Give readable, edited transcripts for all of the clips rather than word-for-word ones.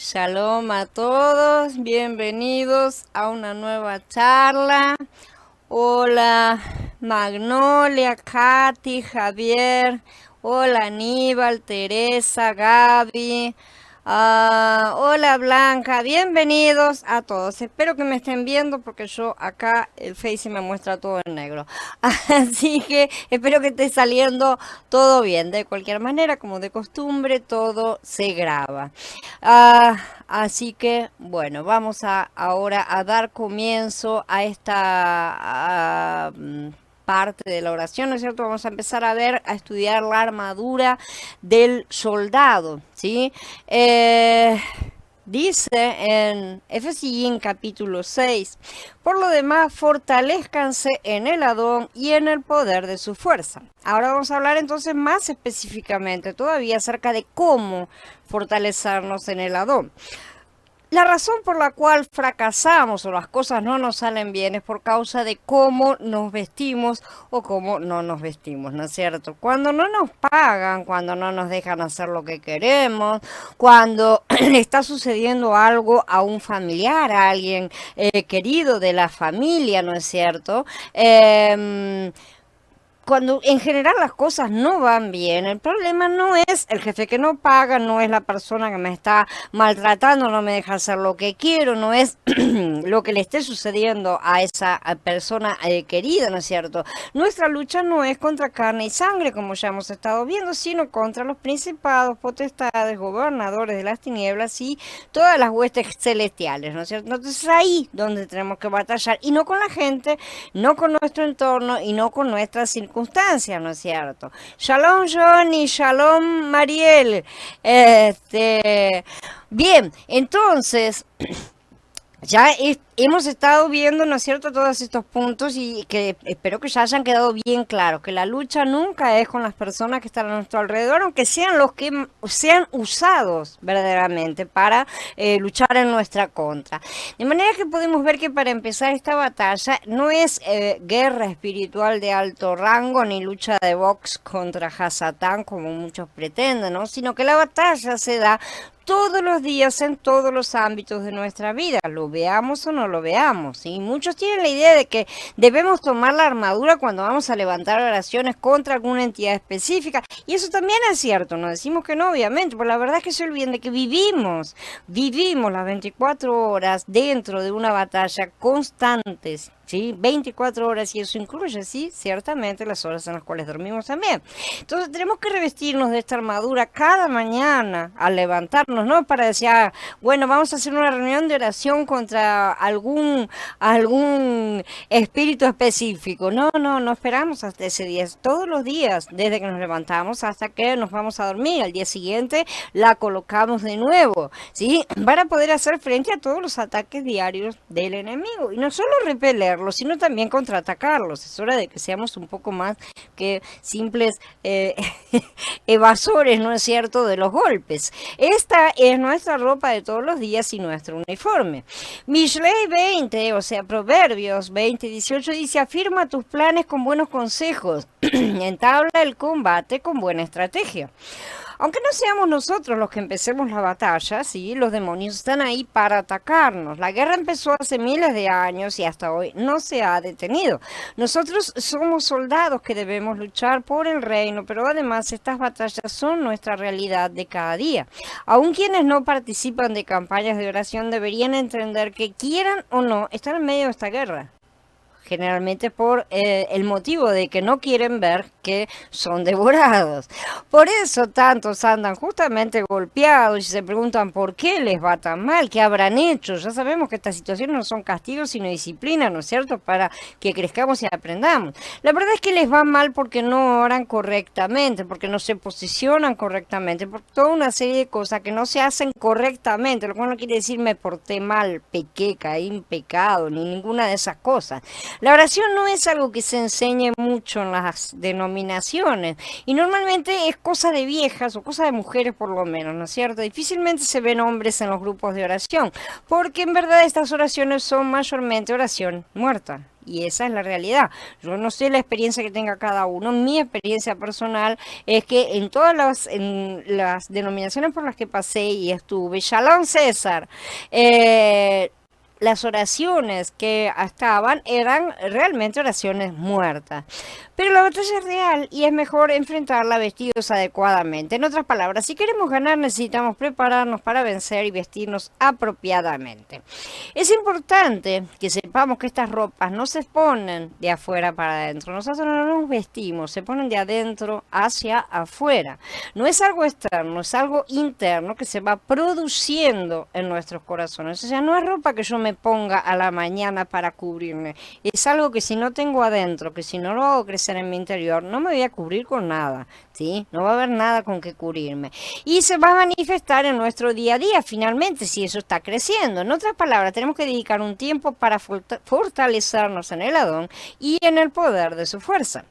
Shalom a todos, bienvenidos a una nueva charla. Hola Magnolia, Katy, Javier, hola Aníbal, Teresa, Gaby, hola Blanca, bienvenidos a todos. Espero que me estén viendo porque yo acá el Face me muestra todo en negro. Así que espero que esté saliendo todo bien. De cualquier manera, como de costumbre, todo se graba. Ah, Así que, bueno, vamos ahora a dar comienzo a esta parte de la oración, ¿no es cierto? Vamos a empezar a estudiar la armadura del soldado, ¿sí? Dice en Efesios capítulo 6, por lo demás, fortalezcanse en el Adón y en el poder de su fuerza. Ahora vamos a hablar entonces más específicamente todavía acerca de cómo fortalecernos en el Adón. La razón por la cual fracasamos o las cosas no nos salen bien es por causa de cómo nos vestimos o cómo no nos vestimos, ¿no es cierto? Cuando no nos pagan, cuando no nos dejan hacer lo que queremos, cuando le está sucediendo algo a un familiar, a alguien querido de la familia, ¿no es cierto? Cuando en general las cosas no van bien, el problema no es el jefe que no paga, no es la persona que me está maltratando, no me deja hacer lo que quiero, no es lo que le esté sucediendo a esa persona querida, ¿no es cierto? Nuestra lucha no es contra carne y sangre, como ya hemos estado viendo, sino contra los principados, potestades, gobernadores de las tinieblas y todas las huestes celestiales, ¿no es cierto? Entonces ahí donde tenemos que batallar, y no con la gente, no con nuestro entorno y no con nuestras circunstancias, ¿no es cierto? Shalom Johnny, shalom Mariel. Bien, entonces ya hemos estado viendo, ¿no es cierto?, todos estos puntos y que espero que ya hayan quedado bien claros, que la lucha nunca es con las personas que están a nuestro alrededor, aunque sean los que sean usados verdaderamente para luchar en nuestra contra. De manera que podemos ver que para empezar esta batalla no es guerra espiritual de alto rango ni lucha de box contra Hasatán como muchos pretenden, ¿no?, sino que la batalla se da todos los días en todos los ámbitos de nuestra vida, lo veamos o no lo veamos. Y muchos tienen la idea de que debemos tomar la armadura cuando vamos a levantar oraciones contra alguna entidad específica. Y eso también es cierto, no decimos que no, obviamente, pero la verdad es que se olviden de que vivimos las 24 horas dentro de una batalla constante. ¿Sí? 24 horas, y eso incluye, sí, ciertamente las horas en las cuales dormimos también. Entonces tenemos que revestirnos de esta armadura cada mañana al levantarnos, ¿no? Para decir, bueno, vamos a hacer una reunión de oración contra algún espíritu específico. No esperamos hasta ese día. Todos los días, desde que nos levantamos hasta que nos vamos a dormir. Al día siguiente la colocamos de nuevo, ¿sí? Para poder hacer frente a todos los ataques diarios del enemigo. Y no solo repeler, sino también contraatacarlos. Es hora de que seamos un poco más que simples evasores, ¿no es cierto?, de los golpes. Esta es nuestra ropa de todos los días y nuestro uniforme. Mishlei 20, o sea, Proverbios 20:18 dice, afirma tus planes con buenos consejos, entabla el combate con buena estrategia. Aunque no seamos nosotros los que empecemos la batalla, ¿sí?, los demonios están ahí para atacarnos. La guerra empezó hace miles de años y hasta hoy no se ha detenido. Nosotros somos soldados que debemos luchar por el reino, pero además estas batallas son nuestra realidad de cada día. Aun quienes no participan de campañas de oración deberían entender que quieran o no están en medio de esta guerra. Generalmente por el motivo de que no quieren ver que son devorados. Por eso tantos andan justamente golpeados y se preguntan por qué les va tan mal, qué habrán hecho. Ya sabemos que estas situaciones no son castigos sino disciplina, ¿no es cierto?, para que crezcamos y aprendamos. La verdad es que les va mal porque no oran correctamente, porque no se posicionan correctamente, por toda una serie de cosas que no se hacen correctamente, lo cual no quiere decir me porté mal, pequé, caí en pecado, ni ninguna de esas cosas. La oración no es algo que se enseñe mucho en las denominaciones y normalmente es cosa de viejas o cosa de mujeres por lo menos, ¿no es cierto? Difícilmente se ven hombres en los grupos de oración porque en verdad estas oraciones son mayormente oración muerta. Y esa es la realidad. Yo no sé la experiencia que tenga cada uno. Mi experiencia personal es que en las denominaciones por las que pasé y estuve, Shalom César, las oraciones que estaban eran realmente oraciones muertas. Pero la batalla es real y es mejor enfrentarla vestidos adecuadamente. En otras palabras, si queremos ganar necesitamos prepararnos para vencer y vestirnos apropiadamente. Es importante que sepamos que estas ropas no se ponen de afuera para adentro. Nosotros no nos vestimos, se ponen de adentro hacia afuera. No es algo externo, es algo interno que se va produciendo en nuestros corazones. O sea, no es ropa que yo me ponga a la mañana para cubrirme. Es algo que si no tengo adentro, que si no lo hago crecer en mi interior, no me voy a cubrir con nada, ¿sí? No va a haber nada con que cubrirme. Y se va a manifestar en nuestro día a día, finalmente, si eso está creciendo. En otras palabras, tenemos que dedicar un tiempo para fortalecernos en el Adón y en el poder de su fuerza.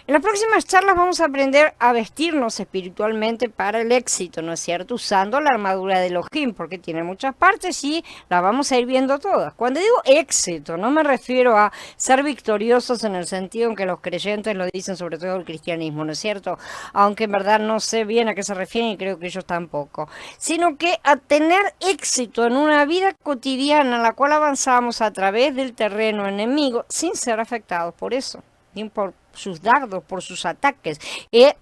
En las próximas charlas vamos a aprender a vestirnos espiritualmente para el éxito, ¿no es cierto? Usando la armadura de Elohim, porque tiene muchas partes y las vamos a ir viendo todas. Cuando digo éxito, no me refiero a ser victoriosos en el sentido en que los creyentes lo dicen, sobre todo el cristianismo, ¿no es cierto? Aunque en verdad no sé bien a qué se refieren y creo que ellos tampoco. Sino que a tener éxito en una vida cotidiana en la cual avanzamos a través del terreno enemigo sin ser afectados por eso, por sus dardos, por sus ataques.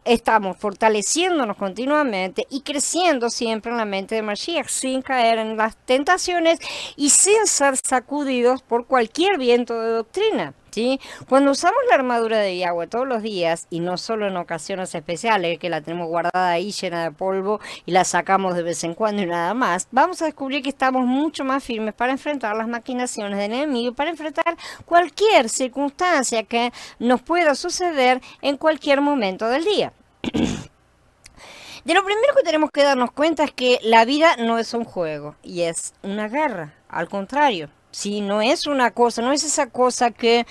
Estamos fortaleciéndonos continuamente y creciendo siempre en la mente de Mashiach sin caer en las tentaciones y sin ser sacudidos por cualquier viento de doctrina. ¿Sí? Cuando usamos la armadura de Yahweh todos los días y no solo en ocasiones especiales que la tenemos guardada ahí llena de polvo y la sacamos de vez en cuando y nada más, vamos a descubrir que estamos mucho más firmes para enfrentar las maquinaciones del enemigo, para enfrentar cualquier circunstancia que nos pueda suceder en cualquier momento del día. De lo primero que tenemos que darnos cuenta es que la vida no es un juego y es una guerra, al contrario. Sí, no es una cosa, no es esa cosa que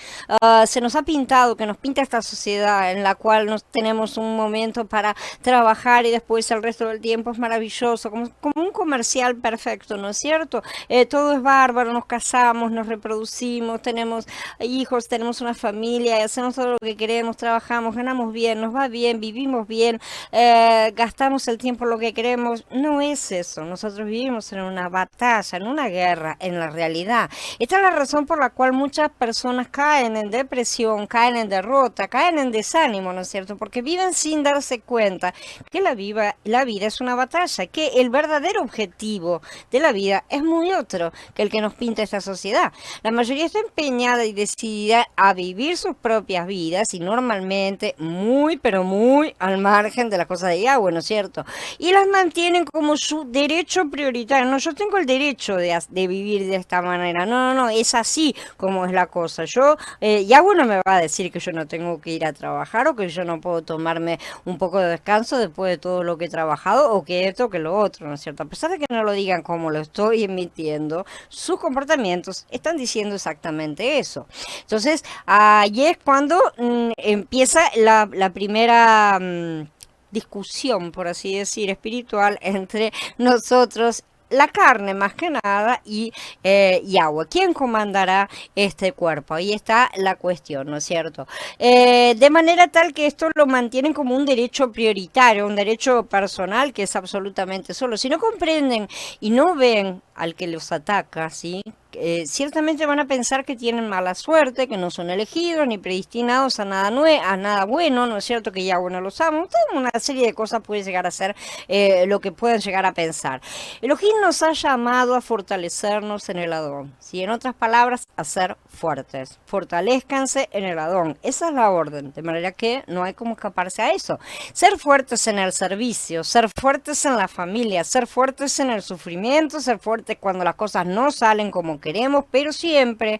se nos ha pintado, que nos pinta esta sociedad en la cual nos tenemos un momento para trabajar y después el resto del tiempo es maravilloso, como un comercial perfecto, ¿no es cierto? Todo es bárbaro, nos casamos, nos reproducimos, tenemos hijos, tenemos una familia, y hacemos todo lo que queremos, trabajamos, ganamos bien, nos va bien, vivimos bien, gastamos el tiempo en lo que queremos. No es eso, nosotros vivimos en una batalla, en una guerra, en la realidad. Esta es la razón por la cual muchas personas caen en depresión, caen en derrota, caen en desánimo, ¿no es cierto? Porque viven sin darse cuenta que la vida es una batalla, que el verdadero objetivo de la vida es muy otro que el que nos pinta esta sociedad. La mayoría está empeñada y decidida a vivir sus propias vidas y normalmente muy, pero muy al margen de las cosas de Yahweh, ¿no es cierto? Y las mantienen como su derecho prioritario. No, yo tengo el derecho de vivir de esta manera. No, es así como es la cosa. Yahweh no me va a decir que yo no tengo que ir a trabajar o que yo no puedo tomarme un poco de descanso después de todo lo que he trabajado o que esto, que lo otro, ¿no es cierto? A pesar de que no lo digan como lo estoy emitiendo, sus comportamientos están diciendo exactamente eso. Entonces, ahí es cuando empieza la primera discusión, por así decir, espiritual entre nosotros, la carne más que nada y Yahweh. ¿Quién comandará este cuerpo? Ahí está la cuestión, ¿no es cierto? De manera tal que esto lo mantienen como un derecho prioritario, un derecho personal que es absolutamente solo. Si no comprenden y no ven al que los ataca, ¿sí? Ciertamente van a pensar que tienen mala suerte, que no son elegidos ni predestinados a nada bueno, ¿no es cierto? Que Yahweh no los ama. Una serie de cosas puede llegar a ser lo que pueden llegar a pensar. Elohim nos ha llamado a fortalecernos en el Adón, ¿sí? En otras palabras, a ser fuertes. Fortalezcanse en el Adón. Esa es la orden, de manera que no hay como escaparse a eso. Ser fuertes en el servicio, ser fuertes en la familia, ser fuertes en el sufrimiento, ser fuertes cuando las cosas no salen como queremos, pero siempre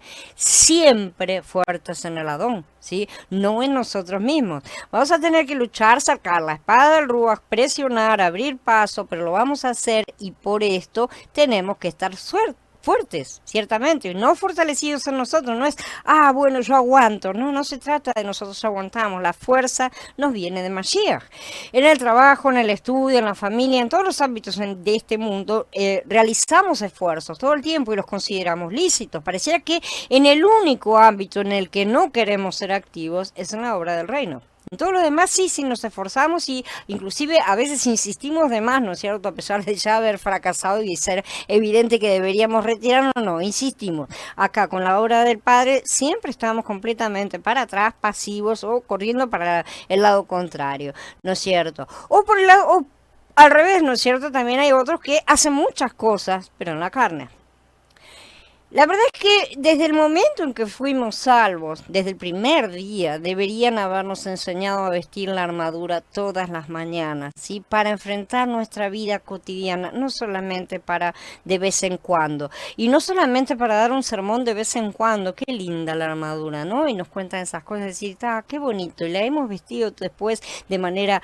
fuertes en el Adón, ¿sí? No en nosotros mismos. Vamos a tener que luchar, sacar la espada del Ruach, presionar, abrir paso, pero lo vamos a hacer y por esto tenemos que estar fuertes, ciertamente, y no fortalecidos en nosotros, no es, bueno, yo aguanto, no, no se trata de nosotros aguantamos, la fuerza nos viene de Mashiach. En el trabajo, en el estudio, en la familia, en todos los ámbitos de este mundo, realizamos esfuerzos todo el tiempo y los consideramos lícitos. Pareciera que en el único ámbito en el que no queremos ser activos es en la obra del reino. En todo lo demás sí nos esforzamos y inclusive a veces insistimos de más, ¿no es cierto? A pesar de ya haber fracasado y ser evidente que deberíamos retirarnos, no, insistimos. Acá con la obra del Padre siempre estamos completamente para atrás, pasivos o corriendo para el lado contrario, ¿no es cierto? O por el lado, o al revés, ¿no es cierto? También hay otros que hacen muchas cosas, pero en la carne. La verdad es que desde el momento en que fuimos salvos, desde el primer día, deberían habernos enseñado a vestir la armadura todas las mañanas, ¿sí? Para enfrentar nuestra vida cotidiana, no solamente para de vez en cuando, y no solamente para dar un sermón de vez en cuando, qué linda la armadura, ¿no? Y nos cuentan esas cosas, decir, qué bonito, y la hemos vestido después de manera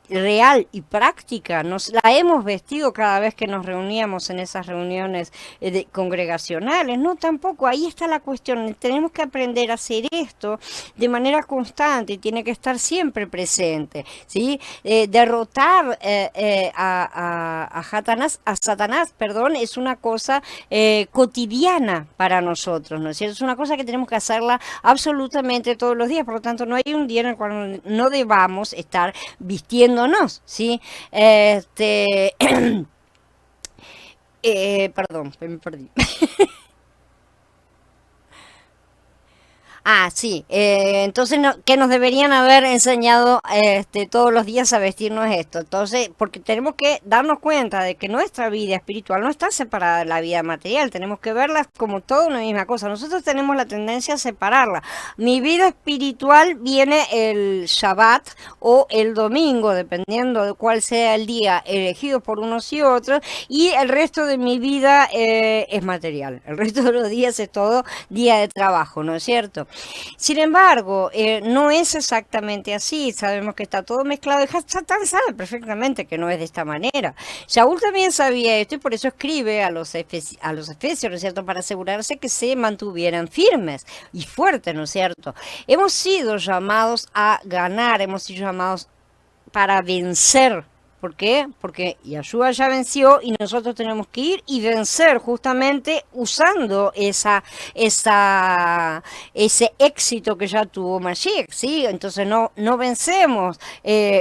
real y práctica, nos la hemos vestido cada vez que nos reuníamos en esas reuniones congregacionales, no tampoco, ahí está la cuestión, tenemos que aprender a hacer esto de manera constante y tiene que estar siempre presente, ¿sí? Derrotar a Satanás, perdón, es una cosa cotidiana para nosotros, ¿no es cierto? Es una cosa que tenemos que hacerla absolutamente todos los días, por lo tanto no hay un día en el cual no debamos estar vistiendo, ¿sí? Perdón, me perdí. Sí. Entonces, que nos deberían haber enseñado todos los días a vestirnos esto. Entonces, porque tenemos que darnos cuenta de que nuestra vida espiritual no está separada de la vida material. Tenemos que verlas como toda una misma cosa. Nosotros tenemos la tendencia a separarla. Mi vida espiritual viene el Shabbat o el domingo, dependiendo de cuál sea el día elegido por unos y otros. Y el resto de mi vida es material. El resto de los días es todo día de trabajo, ¿no es cierto? Sin embargo, no es exactamente así, sabemos que está todo mezclado y Satán sabe perfectamente que no es de esta manera. Shaul también sabía esto y por eso escribe a los efesios, ¿no es cierto?, para asegurarse que se mantuvieran firmes y fuertes, ¿no es cierto? Hemos sido llamados a ganar, hemos sido llamados para vencer. ¿Por qué? Porque Yahshua ya venció y nosotros tenemos que ir y vencer justamente usando ese éxito que ya tuvo Mashiach, ¿sí? Entonces no vencemos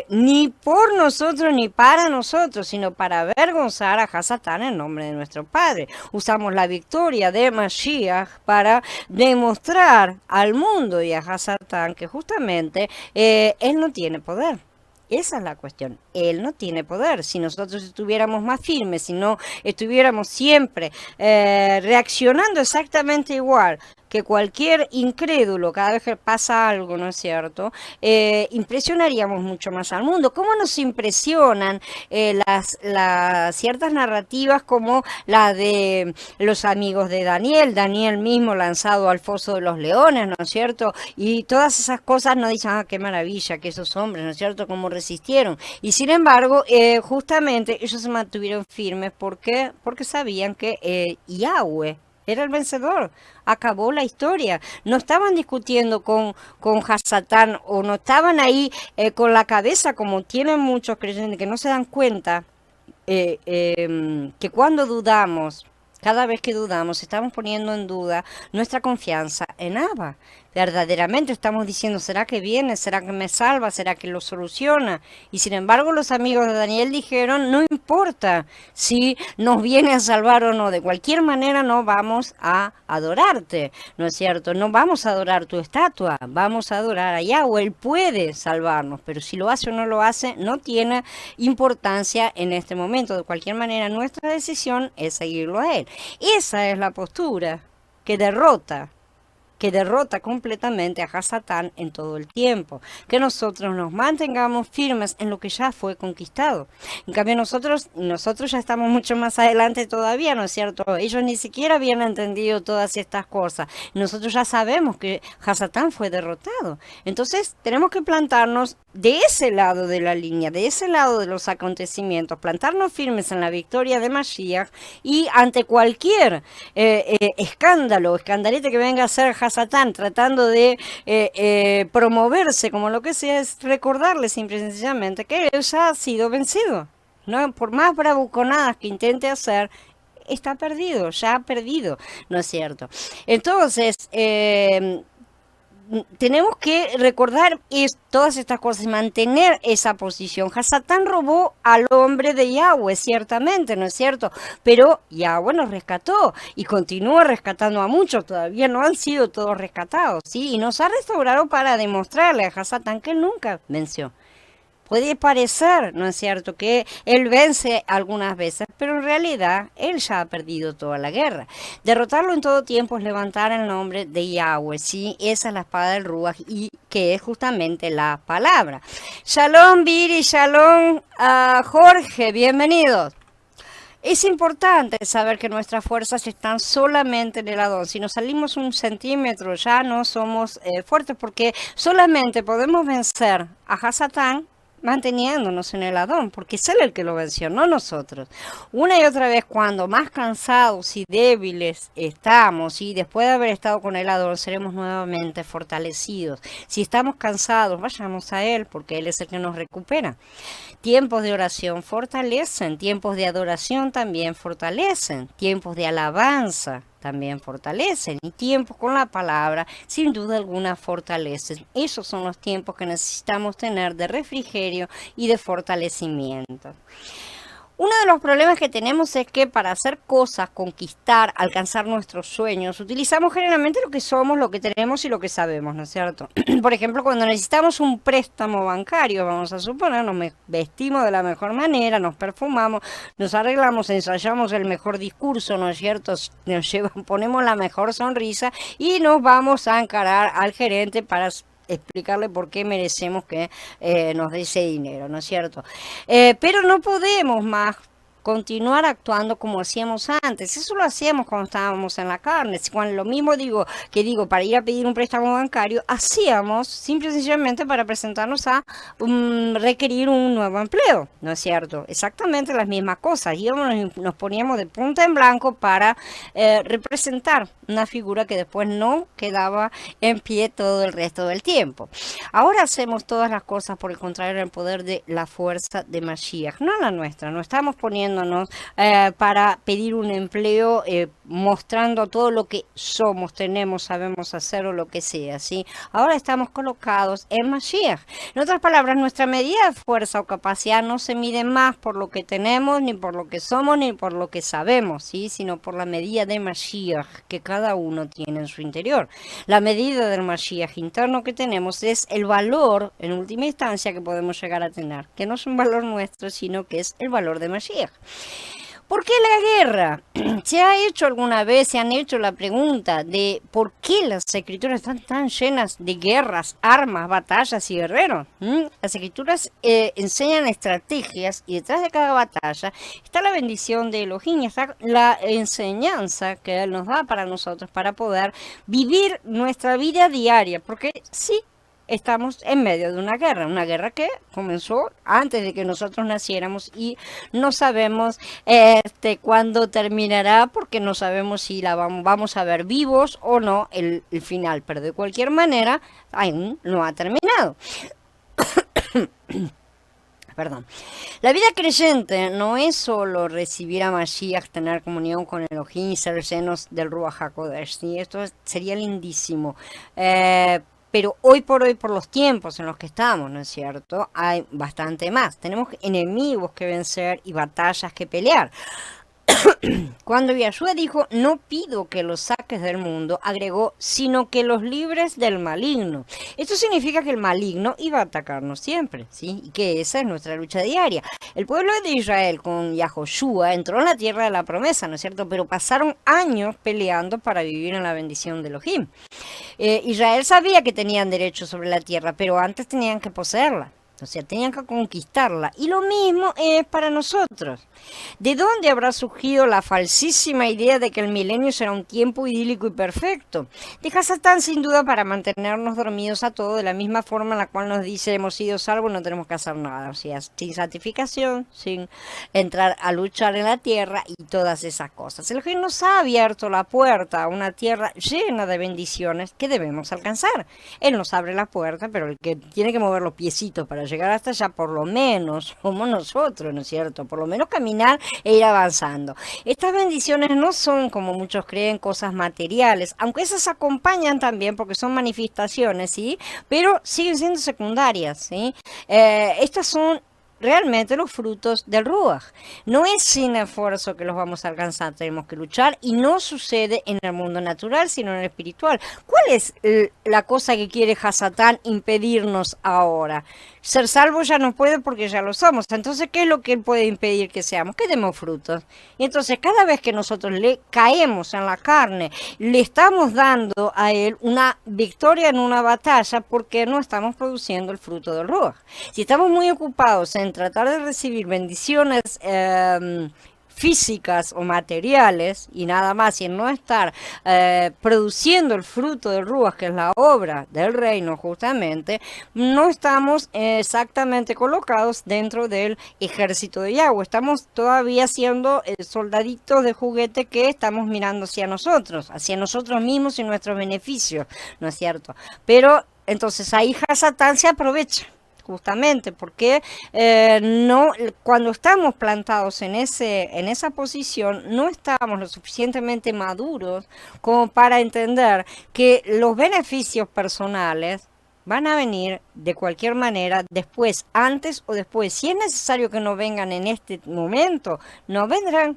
ni por nosotros ni para nosotros, sino para avergonzar a Hasatán en nombre de nuestro Padre. Usamos la victoria de Mashiach para demostrar al mundo y a Hasatán que justamente él no tiene poder. Esa es la cuestión. Él no tiene poder. Si nosotros estuviéramos más firmes, si no estuviéramos siempre reaccionando exactamente igual que cualquier incrédulo cada vez que pasa algo, ¿no es cierto? Impresionaríamos mucho más al mundo. ¿Cómo nos impresionan las ciertas narrativas como la de los amigos de Daniel? Daniel mismo lanzado al foso de los leones, ¿no es cierto? Y todas esas cosas nos dicen, qué maravilla que esos hombres, ¿no es cierto?, cómo resistieron. Y sin embargo, justamente ellos se mantuvieron firmes. ¿Por qué? Porque sabían que Yahweh era el vencedor, acabó la historia. No estaban discutiendo con Hasatán o no estaban ahí con la cabeza como tienen muchos creyentes que no se dan cuenta que cuando dudamos, cada vez que dudamos, estamos poniendo en duda nuestra confianza en Abba. Verdaderamente estamos diciendo, ¿será que viene? ¿Será que me salva? ¿Será que lo soluciona? Y sin embargo los amigos de Daniel dijeron, no importa si nos viene a salvar o no, de cualquier manera no vamos a adorarte, ¿no es cierto? No vamos a adorar tu estatua, vamos a adorar a Yahweh, Él puede salvarnos, pero si lo hace o no lo hace, no tiene importancia en este momento. De cualquier manera, nuestra decisión es seguirlo a Él. Esa es la postura que derrota, que derrota completamente a Hasatán en todo el tiempo. Que nosotros nos mantengamos firmes en lo que ya fue conquistado. En cambio nosotros ya estamos mucho más adelante todavía, ¿no es cierto? Ellos ni siquiera habían entendido todas estas cosas. Nosotros ya sabemos que Hasatán fue derrotado. Entonces tenemos que plantarnos de ese lado de la línea, de ese lado de los acontecimientos, plantarnos firmes en la victoria de Mashiach y ante cualquier escandalete que venga a hacer Hasatán tratando de promoverse como lo que sea, es recordarle simple y sencillamente que él ya ha sido vencido. ¿No? Por más bravuconadas que intente hacer, está perdido, ya ha perdido, ¿no es cierto? Entonces, tenemos que recordar todas estas cosas, mantener esa posición. Hasatán robó al hombre de Yahweh, ciertamente, ¿no es cierto? Pero Yahweh nos rescató y continúa rescatando a muchos, todavía no han sido todos rescatados, ¿sí? Y nos ha restaurado para demostrarle a Hasatán que él nunca venció. Puede parecer, ¿no es cierto?, que él vence algunas veces, pero en realidad él ya ha perdido toda la guerra. Derrotarlo en todo tiempo es levantar el nombre de Yahweh, ¿sí? Esa es la espada del Ruach y que es justamente la palabra. Shalom, Viri, shalom, Jorge, bienvenidos. Es importante saber que nuestras fuerzas están solamente en el Adón. Si nos salimos un centímetro ya no somos fuertes porque solamente podemos vencer a Hasatán manteniéndonos en el Adón, porque es él el que lo venció, no nosotros. Una y otra vez, cuando más cansados y débiles estamos, y después de haber estado con el Adón, seremos nuevamente fortalecidos. Si estamos cansados, vayamos a él, porque él es el que nos recupera. Tiempos de oración fortalecen, tiempos de adoración también fortalecen, tiempos de alabanza también fortalecen y tiempos con la palabra sin duda alguna fortalecen. Esos son los tiempos que necesitamos tener de refrigerio y de fortalecimiento. Uno de los problemas que tenemos es que para hacer cosas, conquistar, alcanzar nuestros sueños, utilizamos generalmente lo que somos, lo que tenemos y lo que sabemos, ¿no es cierto? Por ejemplo, cuando necesitamos un préstamo bancario, vamos a suponer, nos vestimos de la mejor manera, nos perfumamos, nos arreglamos, ensayamos el mejor discurso, ¿no es cierto? Ponemos la mejor sonrisa y nos vamos a encarar al gerente para explicarle por qué merecemos que nos dé ese dinero, ¿no es cierto? Pero no podemos más continuar actuando como hacíamos antes. Eso lo hacíamos cuando estábamos en la carne. Cuando lo mismo digo para ir a pedir un préstamo bancario, hacíamos simple y sencillamente para presentarnos a requerir un nuevo empleo, ¿no es cierto? Exactamente las mismas cosas. Nos poníamos de punta en blanco para representar una figura que después no quedaba en pie todo el resto del tiempo. Ahora hacemos todas las cosas por el contrario del poder de la fuerza de Mashiach, no la nuestra. No estamos poniéndonos para pedir un empleo mostrando todo lo que somos, tenemos, sabemos hacer o lo que sea, ¿sí? Ahora estamos colocados en Mashiach. En otras palabras, nuestra medida de fuerza o capacidad no se mide más por lo que tenemos, ni por lo que somos, ni por lo que sabemos, ¿sí? Sino por la medida de Mashiach que cada uno tiene en su interior. La medida del Mashiach interno que tenemos es el valor, en última instancia, que podemos llegar a tener, que no es un valor nuestro, sino que es el valor de Mashiach. ¿Por qué la guerra? ¿Se han hecho la pregunta de por qué las escrituras están tan llenas de guerras, armas, batallas y guerreros? Las escrituras enseñan estrategias y detrás de cada batalla está la bendición de Elohim, está la enseñanza que Él nos da para nosotros para poder vivir nuestra vida diaria, porque sí, estamos en medio de una guerra que comenzó antes de que nosotros naciéramos y no sabemos cuándo terminará porque no sabemos si la vamos a ver vivos o no el final, pero de cualquier manera aún no ha terminado. Perdón. La vida creyente no es solo recibir a Mashiach, tener comunión con Elohim y ser llenos del Ruach HaKodesh, ¿sí? Esto sería lindísimo. Pero hoy, por los tiempos en los que estamos, ¿no es cierto? Hay bastante más. Tenemos enemigos que vencer y batallas que pelear. Cuando Yahshua dijo, no pido que los saques salvajes del mundo, agregó, sino que los libres del maligno. Esto significa que el maligno iba a atacarnos siempre, ¿sí? Y que esa es nuestra lucha diaria. El pueblo de Israel con Yahoshua entró en la tierra de la promesa, ¿no es cierto? Pero pasaron años peleando para vivir en la bendición de Elohim. Israel sabía que tenían derecho sobre la tierra, pero antes tenían que poseerla. O sea, tenían que conquistarla. Y lo mismo es para nosotros. ¿De dónde habrá surgido la falsísima idea de que el milenio será un tiempo idílico y perfecto? De Satán, sin duda, para mantenernos dormidos a todos, de la misma forma en la cual nos dice hemos sido salvos, no tenemos que hacer nada. O sea, sin santificación, sin entrar a luchar en la tierra y todas esas cosas. El que nos ha abierto la puerta a una tierra llena de bendiciones que debemos alcanzar. Él nos abre la puerta, pero el que tiene que mover los piecitos para llegar hasta allá, por lo menos, somos nosotros, ¿no es cierto? Por lo menos caminar e ir avanzando. Estas bendiciones no son, como muchos creen, cosas materiales, aunque esas acompañan también porque son manifestaciones, ¿sí? Pero siguen siendo secundarias, ¿sí? Estas son realmente los frutos del Ruach. No es sin esfuerzo que los vamos a alcanzar, tenemos que luchar y no sucede en el mundo natural, sino en el espiritual. ¿Cuál es la cosa que quiere Hasatán impedirnos ahora? Ser salvos ya no puede porque ya lo somos. Entonces, ¿qué es lo que él puede impedir que seamos? Que demos frutos. Y entonces, cada vez que nosotros le caemos en la carne, le estamos dando a él una victoria en una batalla porque no estamos produciendo el fruto del Ruach. Si estamos muy ocupados en tratar de recibir bendiciones físicas o materiales y nada más, y en no estar produciendo el fruto del Ruach, que es la obra del reino justamente, no estamos exactamente colocados dentro del ejército de Yahweh. Estamos todavía siendo soldaditos de juguete que estamos mirando hacia nosotros mismos y nuestros beneficios, ¿no es cierto? Pero entonces ahí Hasatán se aprovecha. Justamente porque no, cuando estamos plantados en esa posición, no estamos lo suficientemente maduros como para entender que los beneficios personales van a venir de cualquier manera después, antes o después. Si es necesario que no vengan en este momento, no vendrán.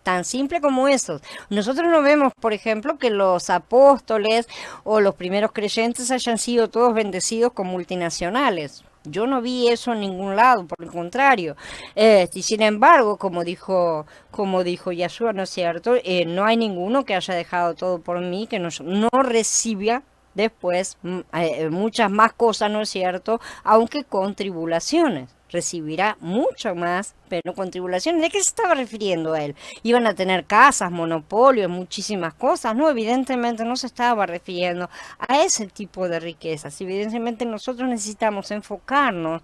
Tan simple como eso. Nosotros no vemos, por ejemplo, que los apóstoles o los primeros creyentes hayan sido todos bendecidos con multinacionales. Yo no vi eso en ningún lado, por el contrario. Y sin embargo, como dijo Yahshua, ¿no es cierto? No hay ninguno que haya dejado todo por mí, que no reciba después muchas más cosas, ¿no es cierto? Aunque con tribulaciones. Recibirá mucho más, pero con tribulaciones. ¿De qué se estaba refiriendo él? Iban a tener casas, monopolios, muchísimas cosas. No, evidentemente no se estaba refiriendo a ese tipo de riquezas. Evidentemente nosotros necesitamos enfocarnos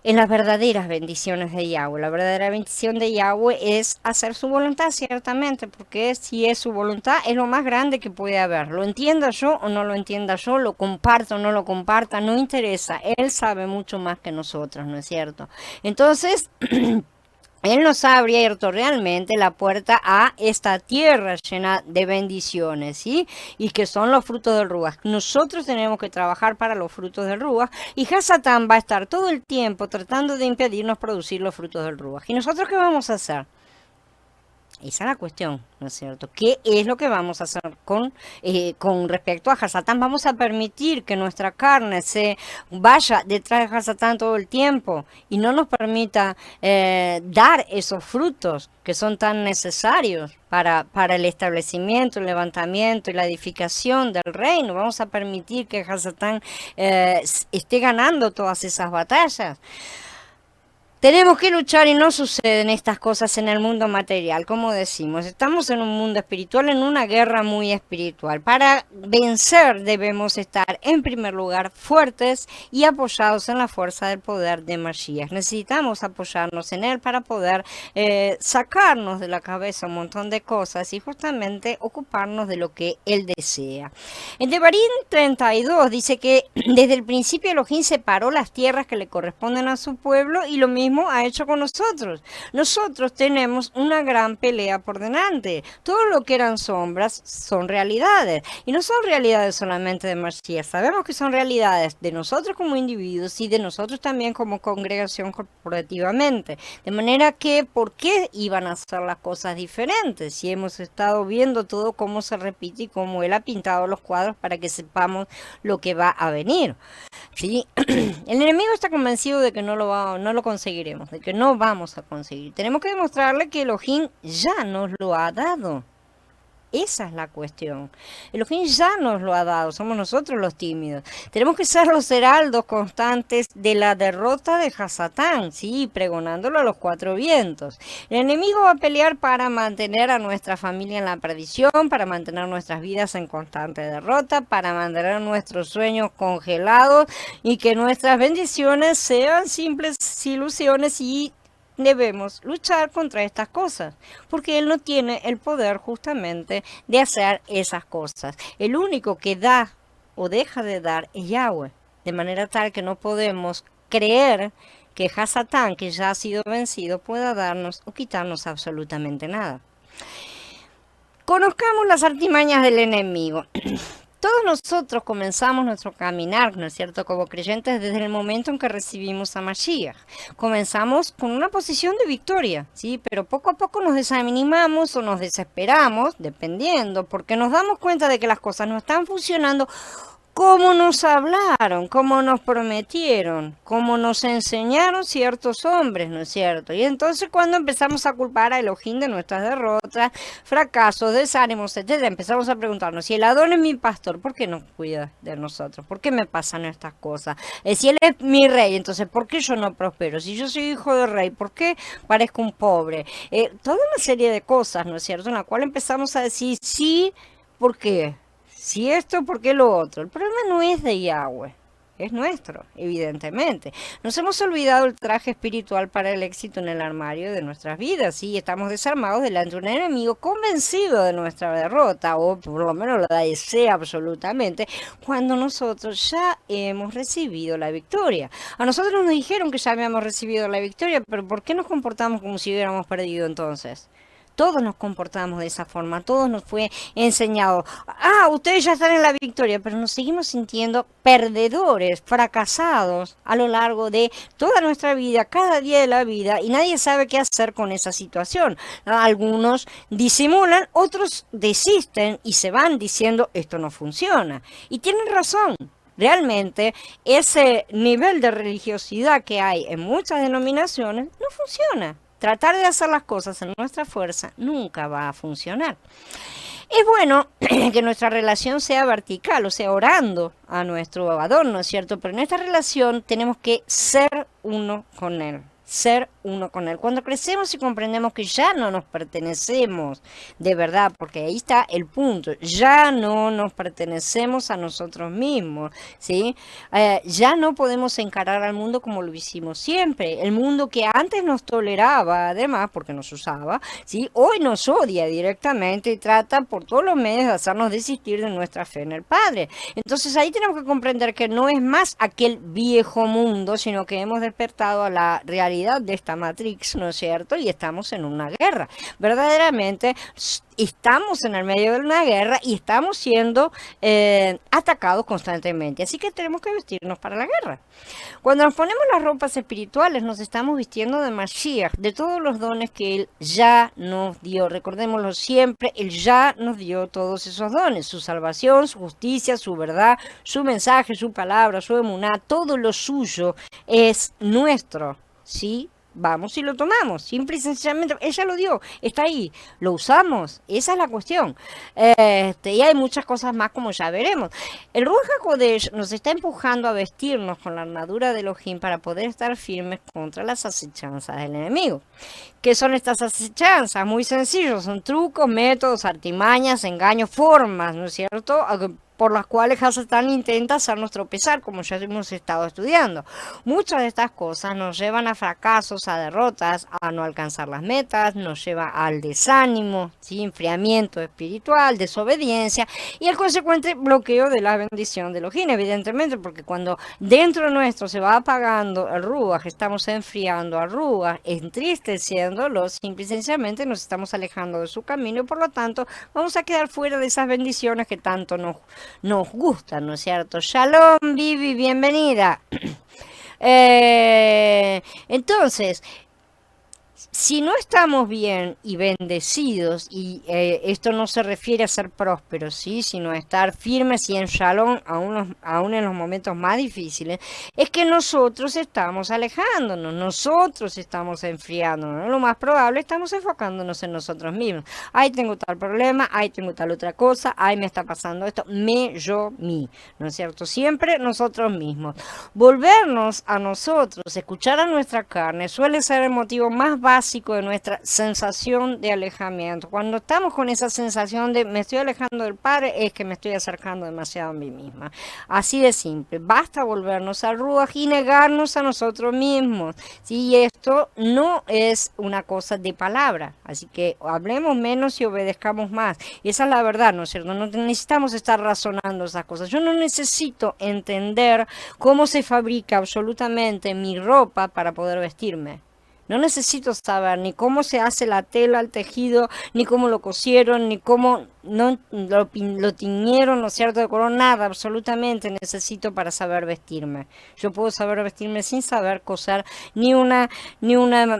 en las verdaderas bendiciones de Yahweh. La verdadera bendición de Yahweh es hacer su voluntad, ciertamente, porque si es su voluntad, es lo más grande que puede haber. Lo entienda yo o no lo entienda yo, lo comparta o no lo comparta, no interesa. Él sabe mucho más que nosotros, ¿no es cierto? Entonces, Él nos ha abierto realmente la puerta a esta tierra llena de bendiciones, ¿sí? Y que son los frutos del Ruach. Nosotros tenemos que trabajar para los frutos del Ruach y Hasatán va a estar todo el tiempo tratando de impedirnos producir los frutos del Ruach. ¿Y nosotros qué vamos a hacer? Esa es la cuestión, ¿no es cierto? ¿Qué es lo que vamos a hacer con respecto a Hasatán? ¿Vamos a permitir que nuestra carne se vaya detrás de Hasatán todo el tiempo y no nos permita dar esos frutos que son tan necesarios para el establecimiento, el levantamiento y la edificación del reino? ¿Vamos a permitir que Hasatán esté ganando todas esas batallas? Tenemos que luchar y no suceden estas cosas en el mundo material, como decimos. Estamos en un mundo espiritual, en una guerra muy espiritual. Para vencer debemos estar, en primer lugar, fuertes y apoyados en la fuerza del poder de Mashiach. Necesitamos apoyarnos en él para poder sacarnos de la cabeza un montón de cosas y justamente ocuparnos de lo que él desea. En Devarim 32 dice que desde el principio Elohim separó las tierras que le corresponden a su pueblo y lo mismo mismo ha hecho con nosotros. Nosotros tenemos una gran pelea por delante. Todo lo que eran sombras son realidades. Y no son realidades solamente de Mashiach. Sabemos que son realidades de nosotros como individuos y de nosotros también como congregación corporativamente. De manera que, ¿por qué iban a hacer las cosas diferentes? Si hemos estado viendo todo cómo se repite y cómo él ha pintado los cuadros para que sepamos lo que va a venir. ¿Sí? El enemigo está convencido de que no lo conseguiremos, de que no vamos a conseguir. Tenemos que demostrarle que Elohim ya nos lo ha dado. Esa es la cuestión. Elohim ya nos lo ha dado, somos nosotros los tímidos. Tenemos que ser los heraldos constantes de la derrota de Hasatán, sí, pregonándolo a los cuatro vientos. El enemigo va a pelear para mantener a nuestra familia en la perdición, para mantener nuestras vidas en constante derrota, para mantener nuestros sueños congelados y que nuestras bendiciones sean simples ilusiones y debemos luchar contra estas cosas, porque Él no tiene el poder justamente de hacer esas cosas. El único que da o deja de dar es Yahweh, de manera tal que no podemos creer que Hasatán, que ya ha sido vencido, pueda darnos o quitarnos absolutamente nada. Conozcamos las artimañas del enemigo. Todos nosotros comenzamos nuestro caminar, ¿no es cierto?, como creyentes desde el momento en que recibimos a Mashiach. Comenzamos con una posición de victoria, ¿sí? Pero poco a poco nos desanimamos o nos desesperamos, dependiendo, porque nos damos cuenta de que las cosas no están funcionando como nos hablaron, como nos prometieron, como nos enseñaron ciertos hombres, ¿no es cierto? Y entonces cuando empezamos a culpar a Elohim de nuestras derrotas, fracasos, desánimos, etcétera, empezamos a preguntarnos, si el Adón es mi pastor, ¿por qué no cuida de nosotros? ¿Por qué me pasan estas cosas? Si Él es mi rey, entonces, ¿por qué yo no prospero? Si yo soy hijo de rey, ¿por qué parezco un pobre? Toda una serie de cosas, ¿no es cierto?, en la cual empezamos a decir, sí, ¿por qué? Si esto, ¿por qué lo otro? El problema no es de Yahweh, es nuestro, evidentemente. Nos hemos olvidado el traje espiritual para el éxito en el armario de nuestras vidas, y estamos desarmados delante de un enemigo convencido de nuestra derrota, o por lo menos lo desea absolutamente, cuando nosotros ya hemos recibido la victoria. A nosotros nos dijeron que ya habíamos recibido la victoria, pero ¿por qué nos comportamos como si hubiéramos perdido entonces? Todos nos comportamos de esa forma, todos nos fue enseñado, ustedes ya están en la victoria, pero nos seguimos sintiendo perdedores, fracasados a lo largo de toda nuestra vida, cada día de la vida, y nadie sabe qué hacer con esa situación. Algunos disimulan, otros desisten y se van diciendo, esto no funciona. Y tienen razón. Realmente ese nivel de religiosidad que hay en muchas denominaciones no funciona. Tratar de hacer las cosas en nuestra fuerza nunca va a funcionar. Es bueno que nuestra relación sea vertical, o sea, orando a nuestro Adón, ¿no es cierto? Pero en esta relación tenemos que ser uno con Él. Ser uno con Él. Cuando crecemos y comprendemos que ya no nos pertenecemos de verdad, porque ahí está el punto, ya no nos pertenecemos a nosotros mismos, ¿sí? Ya no podemos encarar al mundo como lo hicimos siempre. El mundo que antes nos toleraba, además, porque nos usaba, ¿sí? Hoy nos odia directamente y trata por todos los medios de hacernos desistir de nuestra fe en el Padre. Entonces ahí tenemos que comprender que no es más aquel viejo mundo, sino que hemos despertado a la realidad de esta Matrix, ¿no es cierto? Y estamos en una guerra. Verdaderamente estamos en el medio de una guerra y estamos siendo atacados constantemente. Así que tenemos que vestirnos para la guerra. Cuando nos ponemos las ropas espirituales, nos estamos vistiendo de Mashiach, de todos los dones que Él ya nos dio. Recordémoslo siempre, Él ya nos dio todos esos dones. Su salvación, su justicia, su verdad, su mensaje, su palabra, su emuná, todo lo suyo es nuestro. Sí, vamos y lo tomamos, simple y sencillamente, ella lo dio, está ahí, lo usamos, esa es la cuestión. Y hay muchas cosas más como ya veremos. El Ruach HaKodesh nos está empujando a vestirnos con la armadura de Elohim para poder estar firmes contra las acechanzas del enemigo. ¿Qué son estas acechanzas? Muy sencillo, son trucos, métodos, artimañas, engaños, formas, ¿no es cierto?, por las cuales Hasatán intenta hacernos tropezar, como ya hemos estado estudiando. Muchas de estas cosas nos llevan a fracasos, a derrotas, a no alcanzar las metas, nos lleva al desánimo, ¿sí? Enfriamiento espiritual, desobediencia y el consecuente bloqueo de la bendición de Elohim, evidentemente, porque cuando dentro nuestro se va apagando el Ruach, estamos enfriando al Ruach, entristeciéndolo, simple y sencillamente nos estamos alejando de su camino y por lo tanto vamos a quedar fuera de esas bendiciones que tanto nos gustan, ¿no es cierto? Shalom, Vivi, bienvenida. Entonces, si no estamos bien y bendecidos, y esto no se refiere a ser prósperos, ¿sí? Sino a estar firmes y en shalom, aún en los momentos más difíciles, es que nosotros estamos alejándonos, nosotros estamos enfriándonos, ¿no? Lo más probable, estamos enfocándonos en nosotros mismos. Ay, tengo tal problema, ay, tengo tal otra cosa, ay, me está pasando esto, yo, mí, ¿no es cierto? Siempre nosotros mismos. Volvernos a nosotros, escuchar a nuestra carne, suele ser el motivo más básico de nuestra sensación de alejamiento. Cuando estamos con esa sensación de me estoy alejando del Padre, es que me estoy acercando demasiado a mí misma. Así de simple. Basta volvernos al Ruach y negarnos a nosotros mismos. ¿Sí? Y esto no es una cosa de palabra. Así que hablemos menos y obedezcamos más. Y esa es la verdad, ¿no es cierto? No necesitamos estar razonando esas cosas. Yo no necesito entender cómo se fabrica absolutamente mi ropa para poder vestirme. No necesito saber ni cómo se hace la tela, el tejido, ni cómo lo cosieron, ni cómo no lo tiñeron, ¿no es cierto?, de color, nada, absolutamente necesito para saber vestirme. Yo puedo saber vestirme sin saber coser ni una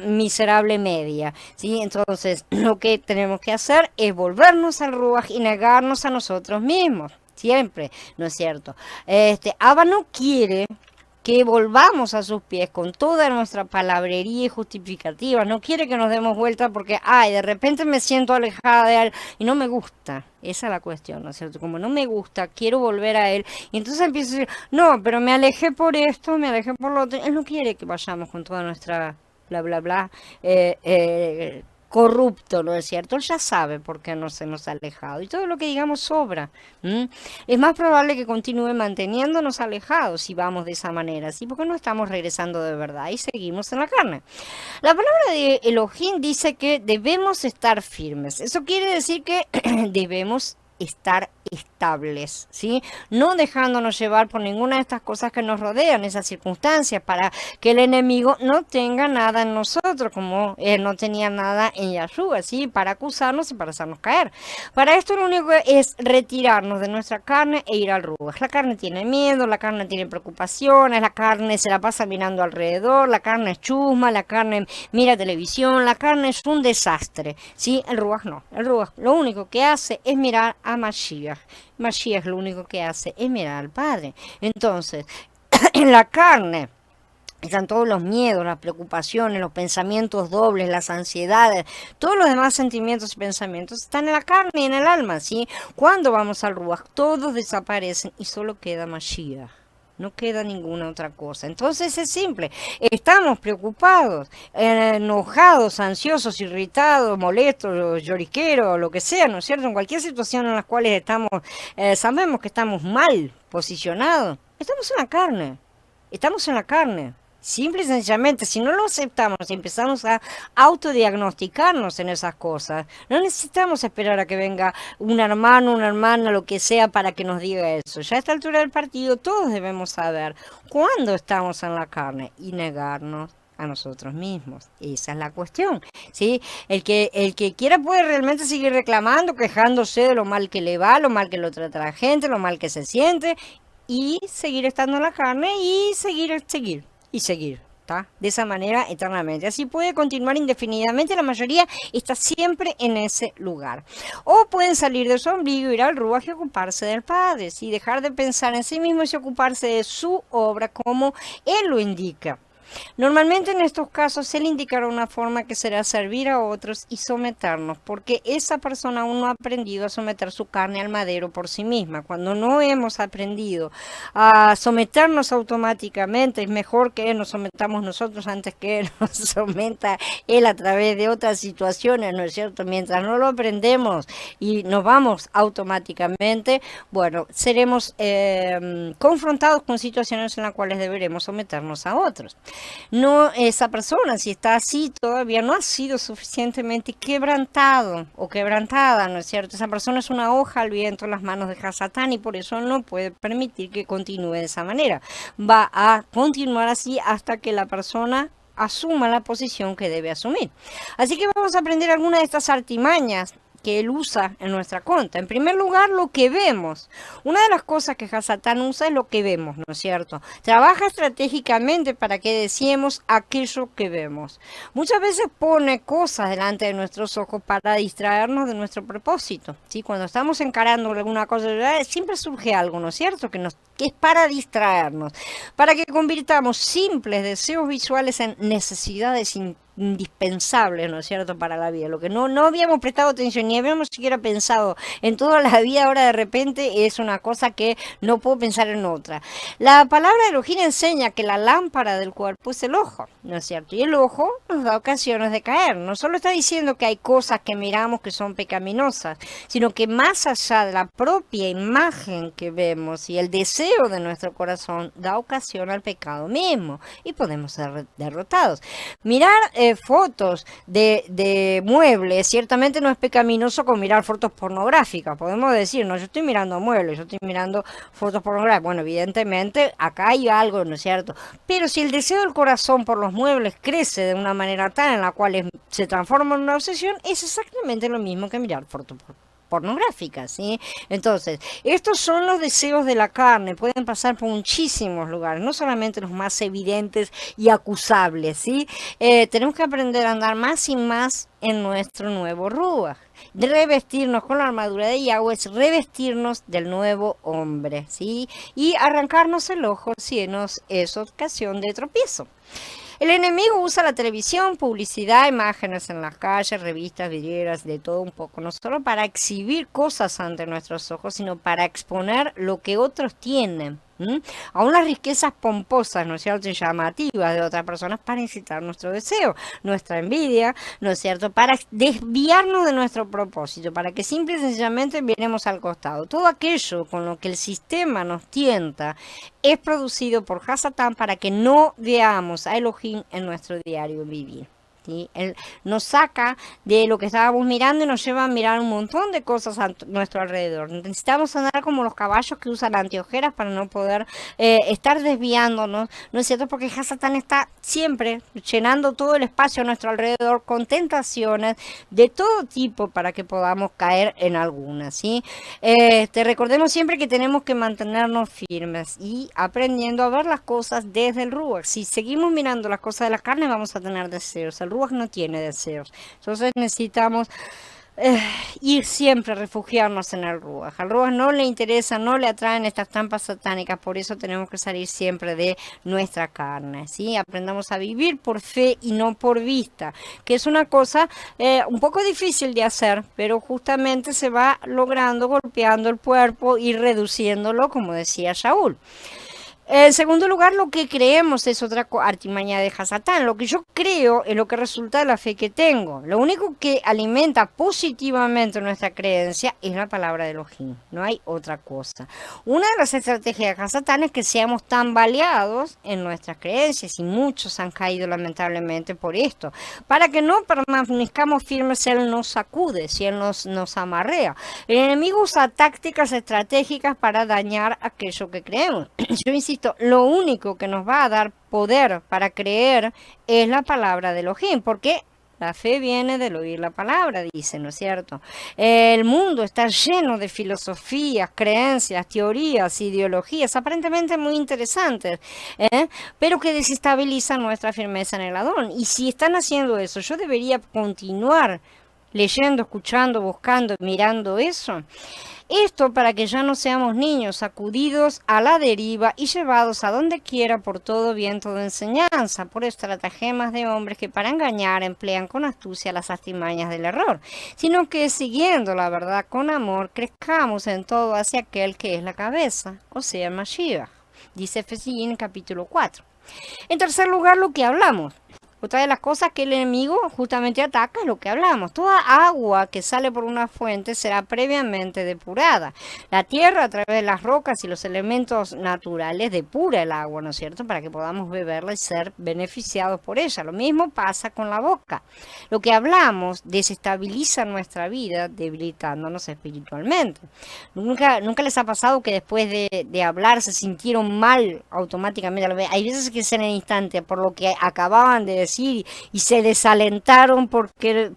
miserable media, ¿sí? Entonces, lo que tenemos que hacer es volvernos al Ruach y negarnos a nosotros mismos, siempre, ¿no es cierto? Abba no quiere que volvamos a sus pies con toda nuestra palabrería y justificativa. No quiere que nos demos vuelta porque, ay, de repente me siento alejada de él y no me gusta. Esa es la cuestión, ¿no es cierto? Como no me gusta, quiero volver a él. Y entonces empiezo a decir, no, pero me alejé por esto, me alejé por lo otro. Él no quiere que vayamos con toda nuestra bla, bla, bla, corrupto, ¿no es cierto? Él ya sabe por qué nos hemos alejado y todo lo que digamos sobra. ¿M? Es más probable que continúe manteniéndonos alejados si vamos de esa manera, ¿sí? Porque no estamos regresando de verdad y seguimos en la carne. La palabra de Elohim dice que debemos estar firmes. Eso quiere decir que debemos estar estables, ¿sí? No dejándonos llevar por ninguna de estas cosas que nos rodean, esas circunstancias, para que el enemigo no tenga nada en nosotros, como él no tenía nada en Yahshua, ¿sí? Para acusarnos y para hacernos caer. Para esto lo único es retirarnos de nuestra carne e ir al Ruach. La carne tiene miedo, la carne tiene preocupaciones, la carne se la pasa mirando alrededor, la carne es chusma, la carne mira televisión, la carne es un desastre, ¿sí? El Ruach no. El Ruach lo único que hace es mirar a Mashiach. Mashiach lo único que hace es mirar al Padre. Entonces, en la carne están todos los miedos, las preocupaciones, los pensamientos dobles, las ansiedades, todos los demás sentimientos y pensamientos están en la carne y en el alma, ¿sí? Cuando vamos al Ruach, todos desaparecen y solo queda Mashiach. No queda ninguna otra cosa. Entonces es simple. Estamos preocupados, enojados, ansiosos, irritados, molestos, lloriqueros, lo que sea, ¿no es cierto? En cualquier situación en la cual estamos, sabemos que estamos mal posicionados. Estamos en la carne. Estamos en la carne. Simple y sencillamente, si no lo aceptamos y empezamos a autodiagnosticarnos en esas cosas, no necesitamos esperar a que venga un hermano, una hermana, lo que sea, para que nos diga eso. Ya a esta altura del partido todos debemos saber cuándo estamos en la carne y negarnos a nosotros mismos. Esa es la cuestión, ¿sí? El que quiera puede realmente seguir reclamando, quejándose de lo mal que le va, lo mal que lo trata la gente, lo mal que se siente, y seguir estando en la carne y seguir. Y seguir, ¿está? De esa manera eternamente. Así puede continuar indefinidamente. La mayoría está siempre en ese lugar. O pueden salir de su ombligo, ir al Ruach y ocuparse del Padre, ¿sí? Dejar de pensar en sí mismo y ocuparse de su obra como Él lo indica. Normalmente en estos casos él indicará una forma que será servir a otros y someternos, porque esa persona aún no ha aprendido a someter su carne al madero por sí misma. Cuando no hemos aprendido a someternos automáticamente, es mejor que nos sometamos nosotros antes que él nos someta él a través de otras situaciones, ¿no es cierto? Mientras no lo aprendemos y nos vamos automáticamente, bueno, seremos confrontados con situaciones en las cuales deberemos someternos a otros. No, esa persona, si está así, todavía no ha sido suficientemente quebrantado o quebrantada, ¿no es cierto? Esa persona es una hoja al viento en las manos de Hasatán y por eso no puede permitir que continúe de esa manera. Va a continuar así hasta que la persona asuma la posición que debe asumir. Así que vamos a aprender algunas de estas artimañas que él usa en nuestra contra. En primer lugar, lo que vemos. Una de las cosas que Hasatán usa es lo que vemos, ¿no es cierto? Trabaja estratégicamente para que deseemos aquello que vemos. Muchas veces pone cosas delante de nuestros ojos para distraernos de nuestro propósito, ¿sí? Cuando estamos encarando alguna cosa, siempre surge algo, ¿no es cierto? Que es para distraernos, para que convirtamos simples deseos visuales en necesidades indispensables, ¿no es cierto?, para la vida. Lo que no habíamos prestado atención ni habíamos siquiera pensado en toda la vida, ahora de repente es una cosa que no puedo pensar en otra. La palabra de Elohim enseña que la lámpara del cuerpo es el ojo, ¿no es cierto? Y el ojo nos da ocasiones de caer. No solo está diciendo que hay cosas que miramos que son pecaminosas, sino que más allá de la propia imagen que vemos y el deseo de nuestro corazón da ocasión al pecado mismo y podemos ser derrotados. Mirar fotos de muebles ciertamente no es pecaminoso con mirar fotos pornográficas. Podemos decir, no, yo estoy mirando muebles, yo estoy mirando fotos pornográficas. Bueno, evidentemente acá hay algo, ¿no es cierto? Pero si el deseo del corazón por los muebles crece de una manera tal en la cual se transforma en una obsesión, es exactamente lo mismo que mirar fotos pornográficas, ¿sí? Entonces, estos son los deseos de la carne, pueden pasar por muchísimos lugares, no solamente los más evidentes y acusables, ¿sí? Tenemos que aprender a andar más y más en nuestro nuevo Ruach. Revestirnos con la armadura de Yahweh es revestirnos del nuevo hombre, ¿sí? Y arrancarnos el ojo si nos es ocasión de tropiezo. El enemigo usa la televisión, publicidad, imágenes en las calles, revistas, vidrieras, de todo un poco, no solo para exhibir cosas ante nuestros ojos, sino para exponer lo que otros tienen, a unas riquezas pomposas, ¿no es cierto?, y llamativas de otras personas para incitar nuestro deseo, nuestra envidia, ¿no es cierto?, para desviarnos de nuestro propósito, para que simple y sencillamente miremos al costado. Todo aquello con lo que el sistema nos tienta es producido por Hasatán para que no veamos a Elohim en nuestro diario vivir. ¿Sí? Él nos saca de lo que estábamos mirando y nos lleva a mirar un montón de cosas a nuestro alrededor. Necesitamos andar como los caballos que usan anteojeras para no poder estar desviándonos, ¿no es cierto? Porque Hasatán está siempre llenando todo el espacio a nuestro alrededor con tentaciones de todo tipo para que podamos caer en algunas, ¿sí? Te recordemos siempre que tenemos que mantenernos firmes y aprendiendo a ver las cosas desde el Ruach. Si seguimos mirando las cosas de la carne, vamos a tener deseos. El Ruach no tiene deseos. Entonces necesitamos ir siempre a refugiarnos en el Ruach. Al Ruach no le interesa, no le atraen estas trampas satánicas, por eso tenemos que salir siempre de nuestra carne, ¿sí? Aprendamos a vivir por fe y no por vista, que es una cosa un poco difícil de hacer, pero justamente se va logrando golpeando el cuerpo y reduciéndolo, como decía Shaul. En segundo lugar, lo que creemos es otra artimaña de Hasatán. Lo que yo creo es lo que resulta de la fe que tengo. Lo único que alimenta positivamente nuestra creencia es la palabra de Elohim. No hay otra cosa. Una de las estrategias de Hasatán es que seamos tan baleados en nuestras creencias, y muchos han caído lamentablemente por esto. Para que no permanezcamos firmes, Él nos sacude, si Él nos amarrea. El enemigo usa tácticas estratégicas para dañar aquello que creemos. Yo insisto, lo único que nos va a dar poder para creer es la palabra de Elohim, porque la fe viene del oír la palabra, dice, ¿no es cierto? El mundo está lleno de filosofías, creencias, teorías, ideologías, aparentemente muy interesantes, pero que desestabilizan nuestra firmeza en el Adón. Y si están haciendo eso, yo debería continuar leyendo, escuchando, buscando, mirando eso. Esto para que ya no seamos niños sacudidos a la deriva y llevados a donde quiera por todo viento de enseñanza, por estratagemas de hombres que para engañar emplean con astucia las artimañas del error, sino que siguiendo la verdad con amor, crezcamos en todo hacia aquel que es la cabeza, o sea, Mashiach, dice Efesios capítulo 4. En tercer lugar, lo que hablamos. Otra de las cosas que el enemigo justamente ataca es lo que hablamos. Toda agua que sale por una fuente será previamente depurada. La tierra a través de las rocas y los elementos naturales depura el agua, ¿no es cierto? Para que podamos beberla y ser beneficiados por ella. Lo mismo pasa con la boca. Lo que hablamos desestabiliza nuestra vida, debilitándonos espiritualmente. Nunca les ha pasado que después de hablar se sintieron mal automáticamente. Hay veces que es en el instante por lo que acababan de decir y se desalentaron porque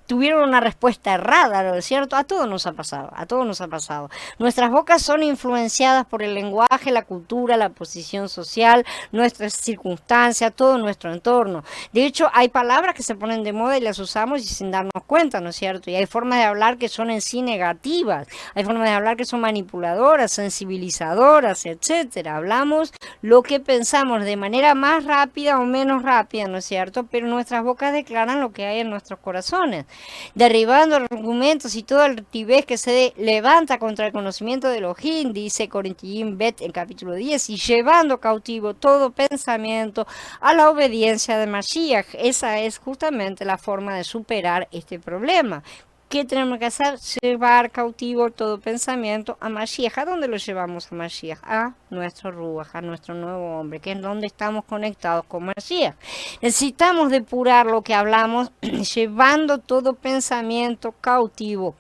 tuvieron una respuesta errada, ¿no es cierto? A todos nos ha pasado, a todos nos ha pasado. Nuestras bocas son influenciadas por el lenguaje, la cultura, la posición social, nuestras circunstancias, todo nuestro entorno. De hecho, hay palabras que se ponen de moda y las usamos y sin darnos cuenta, ¿no es cierto? Y hay formas de hablar que son en sí negativas, hay formas de hablar que son manipuladoras, sensibilizadoras, etcétera. Hablamos lo que pensamos de manera más rápida o menos rápida, ¿no es cierto? Pero nuestras bocas declaran lo que hay en nuestros corazones, derribando argumentos y todo el altivez que se levanta contra el conocimiento de Elohim, dice Corintiín Bet en capítulo 10, y llevando cautivo todo pensamiento a la obediencia de Mashiach. Esa es justamente la forma de superar este problema. ¿Qué tenemos que hacer? Llevar cautivo todo pensamiento a Mashiach. ¿A dónde lo llevamos a Mashiach? A nuestro Ruach, a nuestro nuevo hombre, que es donde estamos conectados con Mashiach. Necesitamos depurar lo que hablamos, llevando todo pensamiento cautivo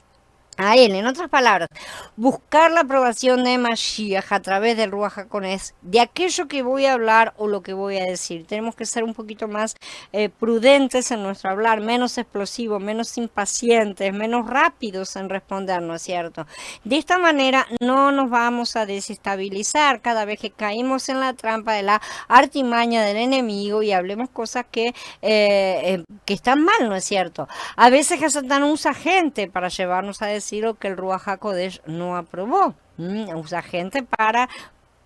a él. En otras palabras, buscar la aprobación de Mashiach a través del Ruach HaKodesh, de aquello que voy a hablar o lo que voy a decir. Tenemos que ser un poquito más prudentes en nuestro hablar, menos explosivos, menos impacientes, menos rápidos en responder, ¿no es cierto? De esta manera no nos vamos a desestabilizar cada vez que caímos en la trampa de la artimaña del enemigo y hablemos cosas que están mal, ¿no es cierto? A veces que Satán usa gente para llevarnos a decir lo que el Ruach HaKodesh no aprobó. Usa gente para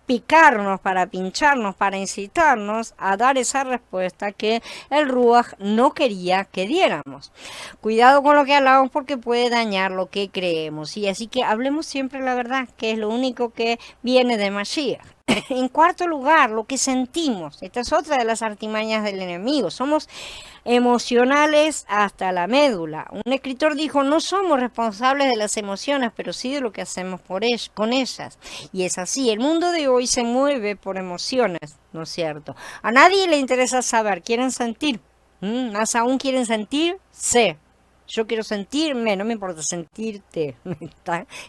picarnos, para pincharnos, para incitarnos a dar esa respuesta que el Ruach no quería que diéramos. Cuidado con lo que hablamos porque puede dañar lo que creemos. Y así que hablemos siempre la verdad, que es lo único que viene de Mashiach. En cuarto lugar, lo que sentimos. Esta es otra de las artimañas del enemigo. Somos emocionales hasta la médula. Un escritor dijo, no somos responsables de las emociones, pero sí de lo que hacemos con ellas. Y es así, el mundo de hoy se mueve por emociones, ¿no es cierto? A nadie le interesa saber, quieren sentir. Más aún quieren sentirse. Yo quiero sentirme, no me importa sentirte,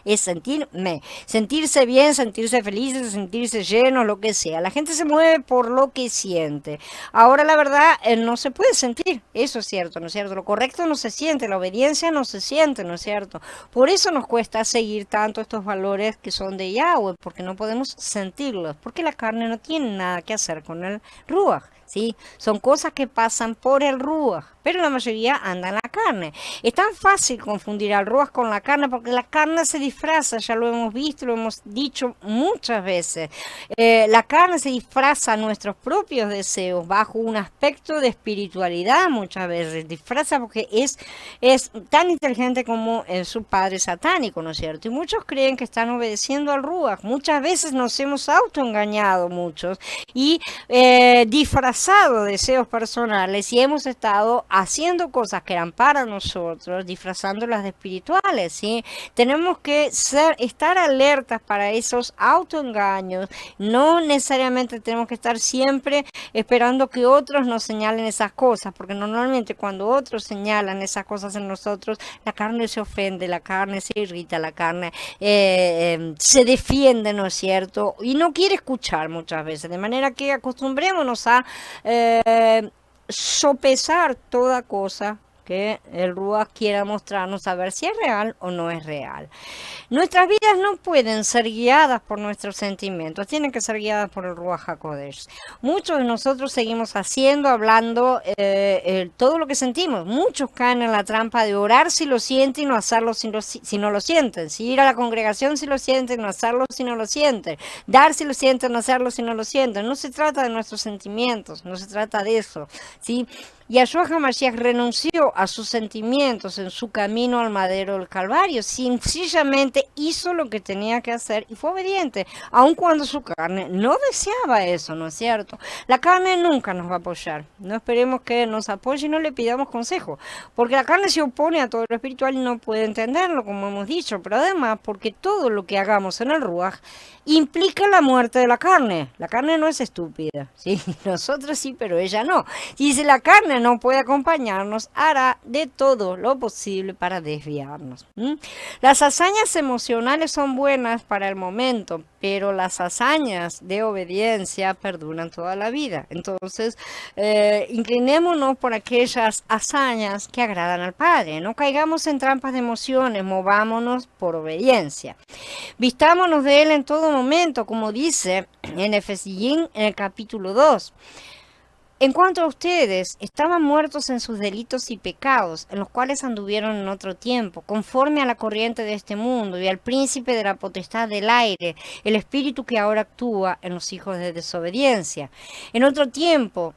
es sentirme, sentirse bien, sentirse feliz, sentirse lleno, lo que sea. La gente se mueve por lo que siente. Ahora la verdad no se puede sentir, eso es cierto, ¿no es cierto? Lo correcto no se siente, la obediencia no se siente, ¿no es cierto? Por eso nos cuesta seguir tanto estos valores que son de Yahweh, porque no podemos sentirlos, porque la carne no tiene nada que hacer con el Ruach. ¿Sí? Son cosas que pasan por el Ruach, pero la mayoría anda en la carne. Es tan fácil confundir al Ruach con la carne porque la carne se disfraza, ya lo hemos visto, lo hemos dicho muchas veces. La carne se disfraza a nuestros propios deseos bajo un aspecto de espiritualidad muchas veces. Disfraza porque es tan inteligente como su padre satánico, ¿no es cierto? Y muchos creen que están obedeciendo al Ruach. Muchas veces nos hemos autoengañado muchos y disfrazado deseos personales y hemos estado haciendo cosas que eran para nosotros, disfrazándolas de espirituales, ¿sí? Tenemos que estar alertas para esos autoengaños. No necesariamente tenemos que estar siempre esperando que otros nos señalen esas cosas, porque normalmente cuando otros señalan esas cosas en nosotros, la carne se ofende, la carne se irrita, la carne se defiende, ¿no es cierto? Y no quiere escuchar muchas veces, de manera que acostumbrémonos a sopesar toda cosa que el Ruach quiera mostrarnos a ver si es real o no es real. Nuestras vidas no pueden ser guiadas por nuestros sentimientos, tienen que ser guiadas por el Ruach HaKodesh. Muchos de nosotros seguimos haciendo, hablando todo lo que sentimos. Muchos caen en la trampa de orar si lo sienten y no hacerlo si no lo sienten. Si ir a la congregación si lo sienten, no hacerlo si no lo sienten. Dar si lo sienten, no hacerlo si no lo sienten. No se trata de nuestros sentimientos, no se trata de eso, ¿sí? Yahshua HaMashiach renunció a sus sentimientos en su camino al madero del Calvario. Sencillamente hizo lo que tenía que hacer y fue obediente, aun cuando su carne no deseaba eso, ¿no es cierto? La carne nunca nos va a apoyar. No esperemos que nos apoye y no le pidamos consejo, porque la carne se opone a todo lo espiritual y no puede entenderlo, como hemos dicho, pero además porque todo lo que hagamos en el Ruach implica la muerte de la carne. La carne no es estúpida, ¿sí? Nosotros sí, pero ella no. Y si la carne no puede acompañarnos, hará de todo lo posible para desviarnos. Las hazañas emocionales son buenas para el momento, pero las hazañas de obediencia perduran toda la vida. Entonces, inclinémonos por aquellas hazañas que agradan al Padre. No caigamos en trampas de emociones, movámonos por obediencia. Vistámonos de Él en todo momento, como dice en Efesín en el capítulo 2. En cuanto a ustedes, estaban muertos en sus delitos y pecados, en los cuales anduvieron en otro tiempo, conforme a la corriente de este mundo y al príncipe de la potestad del aire, el espíritu que ahora actúa en los hijos de desobediencia. En otro tiempo,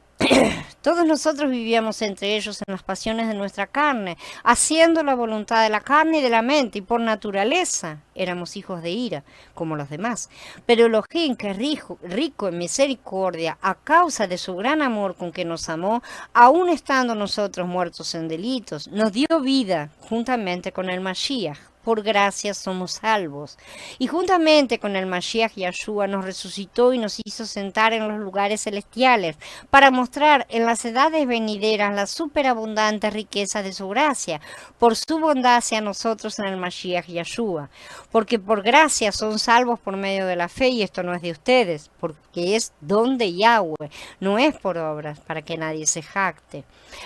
todos nosotros vivíamos entre ellos en las pasiones de nuestra carne, haciendo la voluntad de la carne y de la mente, y por naturaleza éramos hijos de ira, como los demás. Pero Elohim, que es rico en misericordia, a causa de su gran amor con que nos amó, aun estando nosotros muertos en delitos, nos dio vida juntamente con el Mashiach. Por gracia somos salvos. Y juntamente con el Mashiach Yahshua nos resucitó y nos hizo sentar en los lugares celestiales para mostrar en las edades venideras la superabundante riqueza de su gracia, por su bondad hacia nosotros en el Mashiach Yahshua. Porque por gracia son salvos por medio de la fe, y esto no es de ustedes, porque es don de Yahweh, no es por obras, para que nadie se jacte.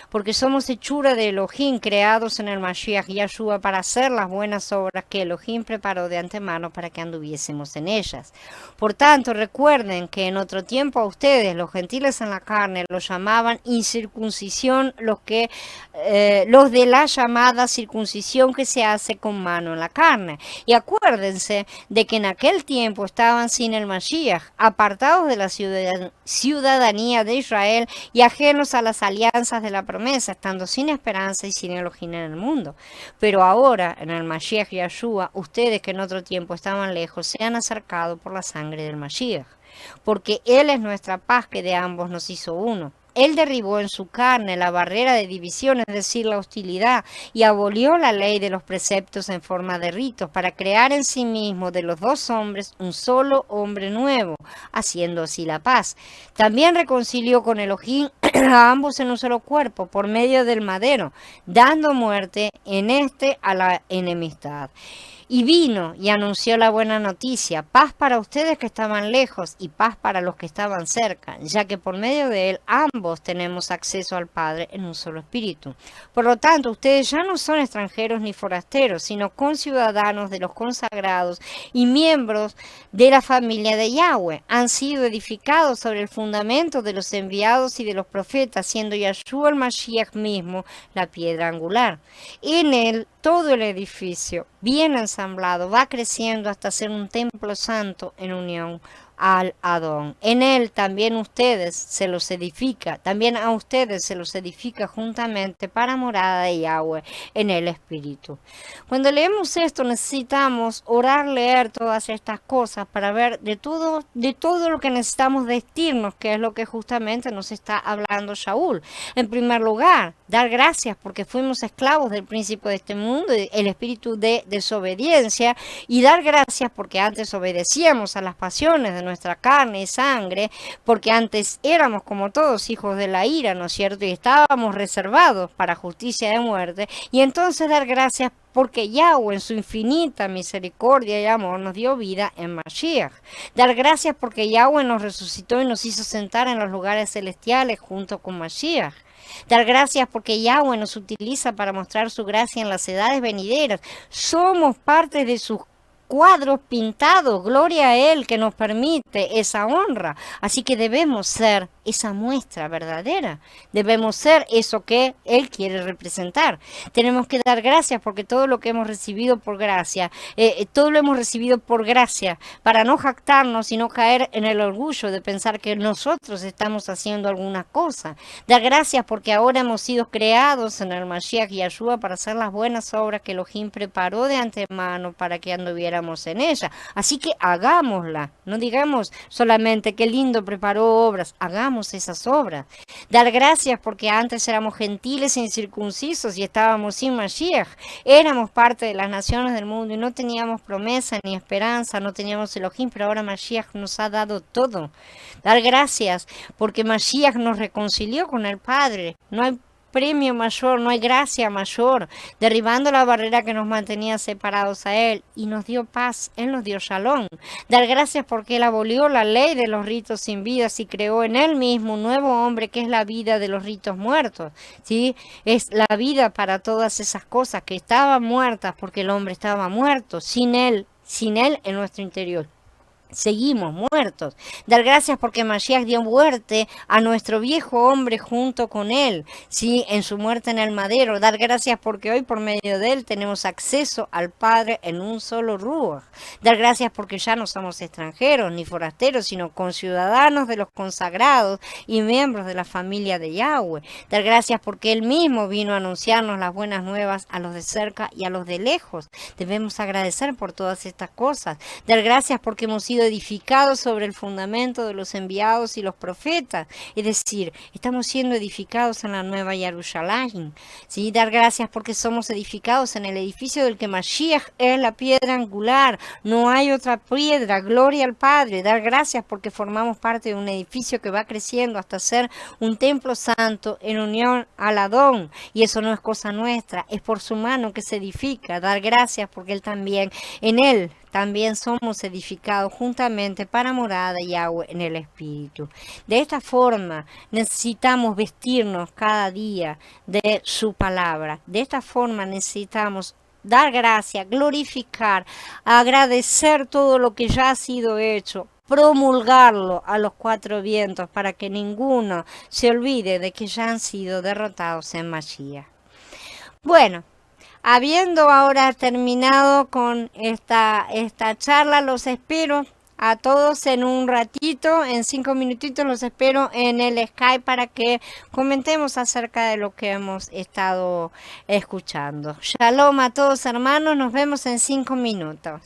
Porque somos hechura de Elohim, creados en el Mashiach Yahshua para hacer las buenas obras que Elohim preparó de antemano para que anduviésemos en ellas. Por tanto, recuerden que en otro tiempo a ustedes, los gentiles en la carne, los llamaban incircuncisión, los de la llamada circuncisión que se hace con mano en la carne. Y acuérdense de que en aquel tiempo estaban sin el Mashiach, apartados de la ciudadanía de Israel y ajenos a las alianzas de la promesa, estando sin esperanza y sin Elohim en el mundo. Pero ahora, en el Mashiach Yahshua, ustedes que en otro tiempo estaban lejos, se han acercado por la sangre del Mashiach, porque Él es nuestra paz, que de ambos nos hizo uno. Él derribó en su carne la barrera de división, es decir, la hostilidad, y abolió la ley de los preceptos en forma de ritos, para crear en sí mismo de los dos hombres un solo hombre nuevo, haciendo así la paz. También reconcilió con Elohim a ambos en un solo cuerpo, por medio del madero, dando muerte en este a la enemistad. Y vino y anunció la buena noticia, paz para ustedes que estaban lejos y paz para los que estaban cerca, ya que por medio de él ambos tenemos acceso al Padre en un solo espíritu. Por lo tanto, ustedes ya no son extranjeros ni forasteros, sino conciudadanos de los consagrados y miembros de la familia de Yahweh. Han sido edificados sobre el fundamento de los enviados y de los profetas, siendo Yahshua el Mashiach mismo la piedra angular. En él todo el edificio, bien ensamblado, va creciendo hasta ser un templo santo en unión al Adón. En él también ustedes se los edifica, también a ustedes se los edifica juntamente para morada de Yahweh en el Espíritu. Cuando leemos esto necesitamos orar, leer todas estas cosas para ver de todo lo que necesitamos vestirnos, que es lo que justamente nos está hablando Shaul. En primer lugar, dar gracias porque fuimos esclavos del príncipe de este mundo, el espíritu de desobediencia, y dar gracias porque antes obedecíamos a las pasiones de nuestra carne y sangre, porque antes éramos como todos hijos de la ira, ¿no es cierto? Y estábamos reservados para justicia de muerte, y entonces dar gracias porque Yahweh en su infinita misericordia y amor nos dio vida en Mashiach. Dar gracias porque Yahweh nos resucitó y nos hizo sentar en los lugares celestiales junto con Mashiach. Dar gracias porque Yahweh nos utiliza para mostrar su gracia en las edades venideras. Somos parte de sus cuadros pintados, gloria a Él que nos permite esa honra. Así que debemos ser esa muestra verdadera, debemos ser eso que Él quiere representar. Tenemos que dar gracias porque todo lo que hemos recibido por gracia, todo lo hemos recibido por gracia, para no jactarnos y no caer en el orgullo de pensar que nosotros estamos haciendo alguna cosa. Dar gracias porque ahora hemos sido creados en el Mashiach Yahshua para hacer las buenas obras que Elohim preparó de antemano para que anduviéramos en ella. Así que hagámosla, no digamos solamente qué lindo preparó obras, hagamos esas obras. Dar gracias porque antes éramos gentiles e incircuncisos y estábamos sin Mashiach. Éramos parte de las naciones del mundo y no teníamos promesa ni esperanza, no teníamos Elohim, pero ahora Mashiach nos ha dado todo. Dar gracias porque Mashiach nos reconcilió con el Padre. No hay premio mayor, no hay gracia mayor, derribando la barrera que nos mantenía separados a Él y nos dio paz, Él nos dio shalom. Dar gracias porque Él abolió la ley de los ritos sin vidas y creó en Él mismo un nuevo hombre que es la vida de los ritos muertos, ¿sí? Es la vida para todas esas cosas que estaban muertas porque el hombre estaba muerto, sin Él en nuestro interior. Seguimos muertos. Dar gracias porque Mashiach dio muerte a nuestro viejo hombre junto con él, ¿sí? En su muerte en el madero. Dar gracias porque hoy por medio de él tenemos acceso al Padre en un solo Ruach. Dar gracias porque ya no somos extranjeros ni forasteros, sino conciudadanos de los consagrados y miembros de la familia de Yahweh. Dar gracias porque él mismo vino a anunciarnos las buenas nuevas a los de cerca y a los de lejos. Debemos agradecer por todas estas cosas. Dar gracias porque hemos sido edificados sobre el fundamento de los enviados y los profetas, es decir, estamos siendo edificados en la nueva Jerusalén, ¿sí? Dar gracias porque somos edificados en el edificio del que Mashiach es la piedra angular, no hay otra piedra, gloria al Padre. Dar gracias porque formamos parte de un edificio que va creciendo hasta ser un templo santo en unión al Adón, y eso no es cosa nuestra, es por su mano que se edifica. Dar gracias porque Él también, en Él también somos edificados juntamente para morada de Yahweh en el Espíritu. De esta forma necesitamos vestirnos cada día de su palabra. De esta forma necesitamos dar gracias, glorificar, agradecer todo lo que ya ha sido hecho, promulgarlo a los cuatro vientos para que ninguno se olvide de que ya han sido derrotados en Mashiach. Bueno, habiendo ahora terminado con esta charla, los espero a todos en un ratito, en 5 minutitos los espero en el Skype para que comentemos acerca de lo que hemos estado escuchando. Shalom a todos hermanos, nos vemos en 5 minutos.